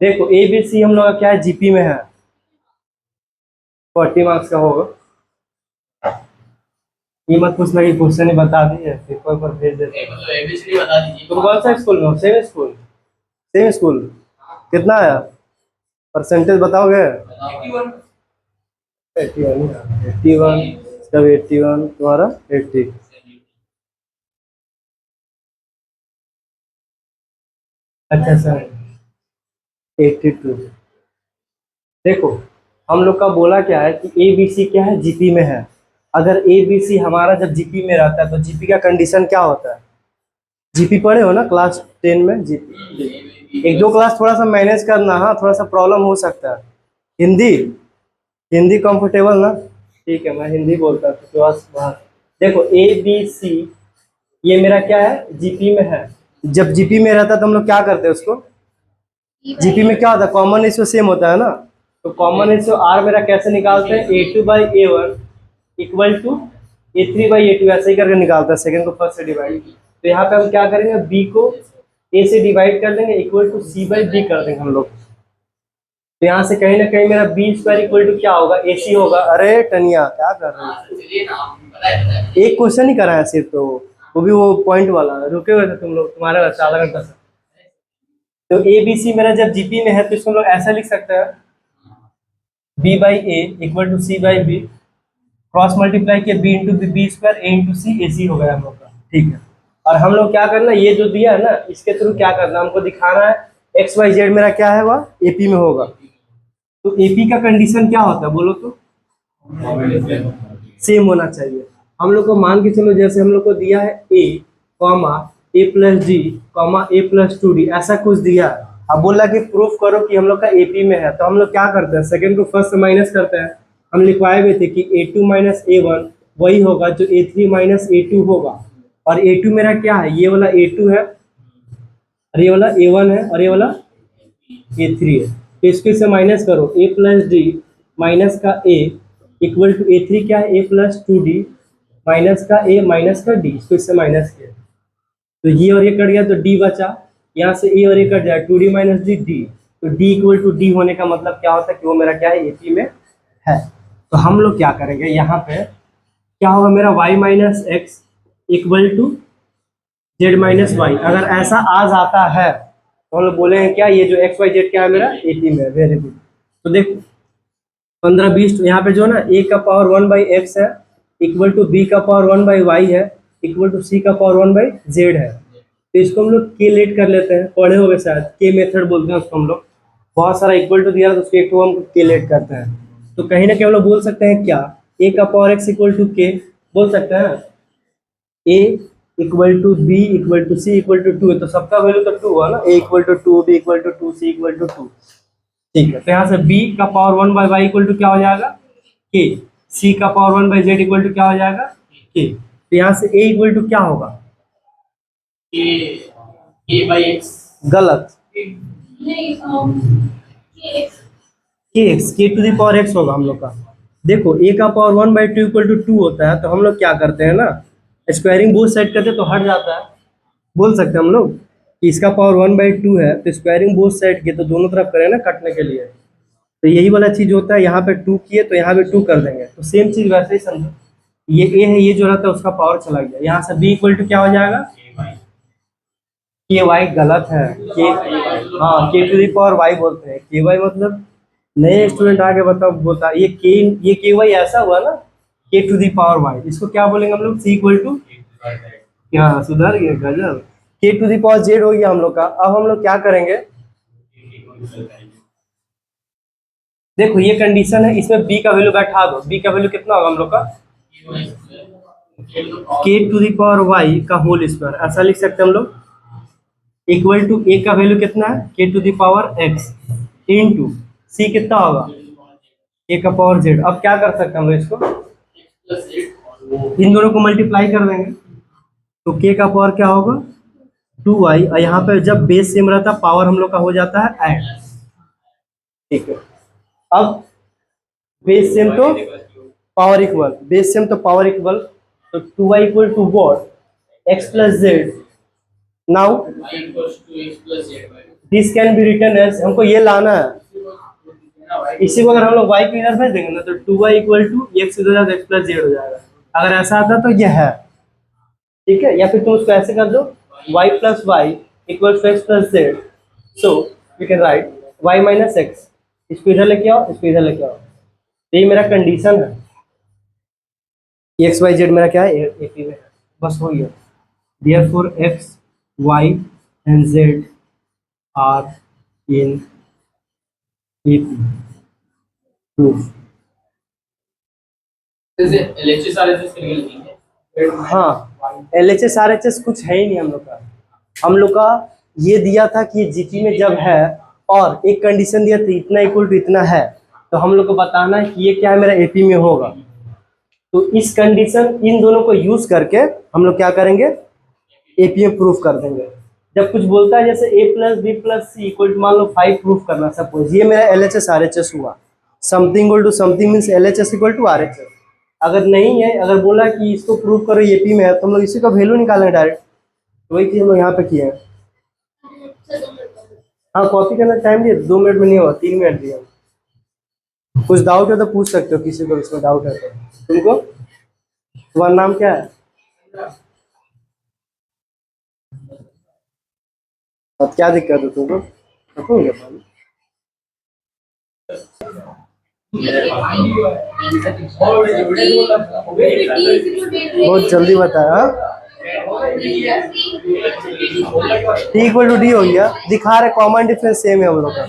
देखो A B C हम लोग का क्या है, जीपी में है, 40 मार्क्स का होगा। ये मत पूछना कि क्वेश्चन ही बता दिए पेपर पर भेज देते। मतलब एबीसीडी बता दीजिए। तुम कौन सा स्कूल में हो? Same school? Same school. कितना आया परसेंटेज बताओगे? 81। 81। 81 जब 81 तुम्हारा 80। अच्छा सर 82। देखो हम लोग का बोला क्या है कि ए बी सी क्या है, जीपी में है। अगर ए बी सी हमारा जब जीपी में रहता है तो जीपी का कंडीशन क्या होता है? जीपी पढ़े हो ना क्लास 10 में? जीपी एक दो क्लास थोड़ा सा मैनेज करना, हाँ थोड़ा सा प्रॉब्लम हो सकता है। हिंदी, हिंदी कंफर्टेबल ना? ठीक है मैं हिंदी बोलता हूँ तो बस बात। देखो ए बी सी ये मेरा क्या है, जीपी में है। जब जीपी में रहता है तो हम लोग क्या करते हैं उसको, जीपी में क्या होता है, कॉमन रेशियो सेम होता है ना। तो कॉमन रेशियो आर मेरा कैसे निकालते हैं, A2/A1 इक्वल टू A3/A2, ऐसे ही करके निकालता है, सेकंड को फर्स्ट से डिवाइड। तो यहाँ पे हम क्या करेंगे, बी को ए से डिवाइड कर देंगे इक्वल टू C/B कर देंगे हम लोग। तो यहाँ से कहीं ना कहीं मेरा B² इक्वल टू क्या होगा, AC होगा। अरे टनिया क्या कर रहे हो, चलिए ना, बताए एक क्वेश्चन ही कराया सिर्फ, तो वो भी वो पॉइंट वाला, रुके हुए थे तुम लोग, तुम्हारे वैसे आधा घंटा से। तो ए बी सी मेरा जब जीपी में है तो इसको हम लोग ऐसा लिख सकते हैं, B/A equal to C/B, cross multiply किया B into B² A into C, AC हो गया हम लोग का। ठीक है, और हम लोग क्या करना, ये जो दिया है ना इसके थ्रू क्या करना, हमको दिखाना है XYZ मेरा क्या है वह AP में होगा। तो AP का कंडीशन क्या होता है बोलो तो? सेम होना चाहिए। हम लोग को मान के चलो, जैसे हम लोग को दिया है A comma A+D comma A+2D, ऐसा कुछ दिया है। अब बोला कि प्रूफ करो कि हम लोग का AP में है, तो हम लोग क्या करते हैं, सेकंड को फर्स्ट से माइनस करते हैं। हम लिखवाए हुए थे कि A2 माइनस A1 वही होगा जो A3 माइनस A2 होगा। और A2 मेरा क्या है, ये वाला A2 है, और ये वाला A1 है, और ये वाला A3 है। तो इसको इससे माइनस करो, A+D माइनस का A इक्वल टू A3 क्या है, A+2D माइनस का A माइनस का D, इसको इससे माइनस किया तो ये और ये कट गया तो D बचा। यहाँ से A और ये कट जाए, 2D माइनस D D, तो D इक्वल टू D होने का मतलब क्या होता है कि वो मेरा क्या है, AP में है। तो हम लोग क्या करेंगे, यहाँ पे क्या होगा मेरा y minus X equal to Z minus Y. अगर ऐसा आ जाता है तो हम लोग बोलेंगे क्या, ये जो XYZ क्या है मेरा AP में है। Very good. तो देखो 15 20 तो यहाँ पे जो है ना A का पावर 1/x है इक्वल टू B का पावर 1/y है इक्वल टू C का पावर 1/z है। तो इसको हम लोग के लेट कर लेते हैं, पढ़े होंगे शायद, के मेथड बोलते हैं उसको हम लोग। बहुत सारा इक्वल टू दिया तो उसको एक हम के लेट करते हैं। तो कहीं ना कहीं हम लोग बोल सकते हैं क्या, A का पावर x इक्वल टू के, बोल सकते हैं ना। A equal to B equal to C equal to 2 है, तो सबका वैल्यू तो 2 हुआ ना, A equal to 2 B equal to 2 C equal to 2। ठीक है, तो यहाँ से B का पावर 1/y इक्वल टू क्या हो जाएगा, के। C का पावर 1/z इक्वल टू क्या हो जाएगा, के। तो यहाँ से A इक्वल टू क्या होगा, के बाई एक्स। गलत, नहीं, के एक्स, के टू दी पावर एक्स होगा हम लोग का। देखो A का पावर 1/2 इक्वल टू 2 होता है, तो हम लोग क्या करते हैं ना, स्क्वायरिंग बोथ साइड करते तो हट जाता है। बोल सकते हैं हम लोग कि इसका पावर 1/2 है तो स्क्वायरिंग बोथ साइड की, तो दोनों तरफ करें ना कटने के लिए। तो यही वाला चीज होता है, यहाँ पे 2 किए तो यहाँ पे 2 कर देंगे, तो सेम चीज वैसे ही समझो। ये A है, ये जो रहता है उसका पावर चला गया, यहाँ से B इक्वल टू क्या हो जाएगा, के वाई। गलत है, के, हाँ के टू दी पावर वाई बोलते हैं, के वाई मतलब नए स्टूडेंट आके बताओ बोलता ये के वाई ऐसा हुआ ना, के टू दी पावर वाई, इसको क्या बोलेंगे हम लोग, सी इक्वल टू, क्या सुधर गए, गजब। के टू दी पावर जेड हो गया हम लोग का। अब हम लोग क्या करेंगे, देखो ये कंडीशन है, इसमें बी का वैल्यू बैठा दो, बी का वैल्यू कितना होगा हम लोग का, के टू दी पावर वाई का होल स्क्वायर, ऐसा लिख सकते हैं हम लोग, इक्वल टू ए का वैल्यू कितना है, K to the power X into C कितना होगा, ए का पावर जेड। अब क्या कर सकते हैं हम लोग इसको, इन दोनों को मल्टीप्लाई कर देंगे, तो के का पावर क्या होगा 2y, और यहाँ पे जब बेस सेम रहता है पावर हम लोग का हो जाता है ऐड। ठीक है, अब बेस सेम तो पावर इक्वल, बेस सेम तो पावर इक्वल, तो 2y equal to what, x plus Z. Now this can be written as, हमको ये लाना है। इसी को अगर हम लोग y को इधर भेज देंगे ना तो 2y इक्वल टू x इधर जाएगा x प्लस जेड हो जाएगा। अगर ऐसा आता तो ये है, ठीक है। या फिर तुम उसको ऐसे कर दो y plus Y equal to X plus Z, so you can write y minus X. इसको इधर लेके आओ, इसको इधर लेके आओ, ये मेरा कंडीशन है। एक्स वाई जेड मेरा क्या है, एपी में है, बस हो गया। Therefore X Y and Z are in AP. Proof. जैसे LHS RHS करके लिखेंगे। हाँ, LHS RHS कुछ है ही नहीं हम लोग का। हम लोग का ये दिया था कि जीपी में जब है और एक कंडीशन दिया था इतना इक्वल टू इतना है, तो हम लोग को बताना है कि ये क्या है मेरा एपी में होगा। तो इस कंडीशन इन दोनों को यूज करके हम लोग क्या करेंगे, एपी में प्रूफ कर देंगे। जब कुछ बोलता है जैसे a plus B plus C equal to मान लो 5 प्रूफ करना, सपोज ये मेरा LHS RHS हुआ। Something equal to something means LHS equal to RHS। अगर नहीं है, अगर बोला कि इसको प्रूव करो एपी में है, तो हम लोग इसी का वैल्यू निकालेंगे डायरेक्ट। तो वही चीज हम लोग यहाँ पे किए हैं। हाँ, कॉपी करना टाइम दिए 2 मिनट में नहीं हुआ, 3 मिनट दिया। कुछ डाउट है तो पूछ सकते हो, किसी को इसमें डाउट है तो। तुमको, तुम्हारा नाम क्या है? अब क्या दिक्कत है तुमको? रखोगे पानी? बहुत जल्दी बताया। टी इक्वल टू डी हो गया, दिखा रहे कॉमन डिफरेंस सेम है हम लोग का।